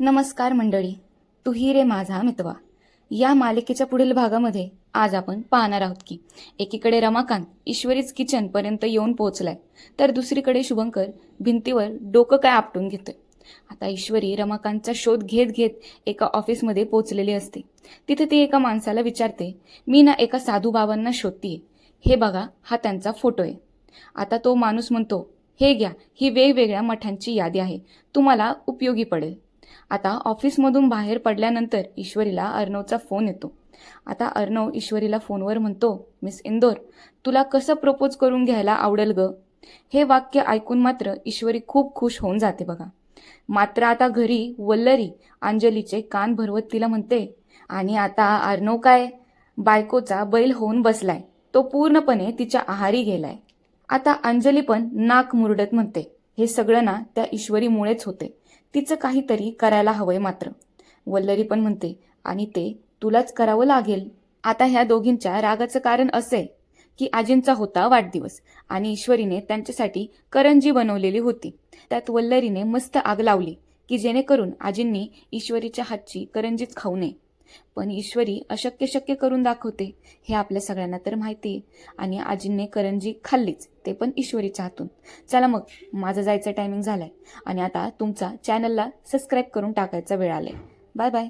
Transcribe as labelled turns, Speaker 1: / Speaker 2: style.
Speaker 1: नमस्कार मंडळी, तू ही रे माझा मितवा या मालिकेच्या पुढील भागामध्ये आज आपण पाहणार आहोत की एकीकडे रमाकांत ईश्वरीच किचन पर्यंत येऊन पोहोचलाय, तर दुसरीकडे शुभंकर भिंतीवर डोकं काय आपटून घेतोय. आता ईश्वरी रमाकांतचा शोध घेत घेत एका ऑफिसमध्ये पोहोचलेली असते. तिथे ती एका माणसाला विचारते, मी ना एका साधू बाबांना शोधतीये, हे बघा हा त्यांचा फोटो आहे. आता तो माणूस म्हणतो, हे घ्या, ही वेगवेगळ्या मठांची यादी आहे, तुम्हाला उपयोगी पडेल. आता ऑफिसमधून बाहेर पडल्यानंतर ईश्वरीला अर्णवचा फोन येतो. आता अर्णव ईश्वरीला फोनवर म्हणतो, मिस इंदोर, तुला कसं प्रपोज करून घ्यायला आवडेल ग. हे वाक्य ऐकून मात्र ईश्वरी खूप खुश होऊन जाते बघा. मात्र आता घरी वल्लरी अंजलीचे कान भरवत तिला म्हणते, आणि आता अर्णव काय बायकोचा बैल होऊन बसलाय, तो पूर्णपणे तिच्या आहारी गेलाय. आता अंजली पण नाक मुरडत म्हणते, हे सगळं ना त्या ईश्वरीमुळेच होते, तिचं काहीतरी करायला हवंय. मात्र वल्लरी पण म्हणते, आणि ते तुलाच करावं लागेल. आता ह्या दोघींच्या रागाचं कारण असे की आजींचा होता वाढदिवस आणि ईश्वरीने त्यांच्यासाठी करंजी बनवलेली होती. त्यात वल्लरीने मस्त आग लावली की जेणेकरून आजींनी ईश्वरीच्या हातची करंजीच खाऊ नये. पण ईश्वरी अशक्य शक्य करून दाखवते, हे आपल्या सगळ्यांना तर माहिती आहे. आणि आजींनी करंजी खाल्लीच, ते पण ईश्वरीच्या हातून. चला मग, माझं जायचं टायमिंग झालाय आणि आता तुमचा चॅनलला सबस्क्राईब करून टाकायचा वेळ आलाय. Bye bye.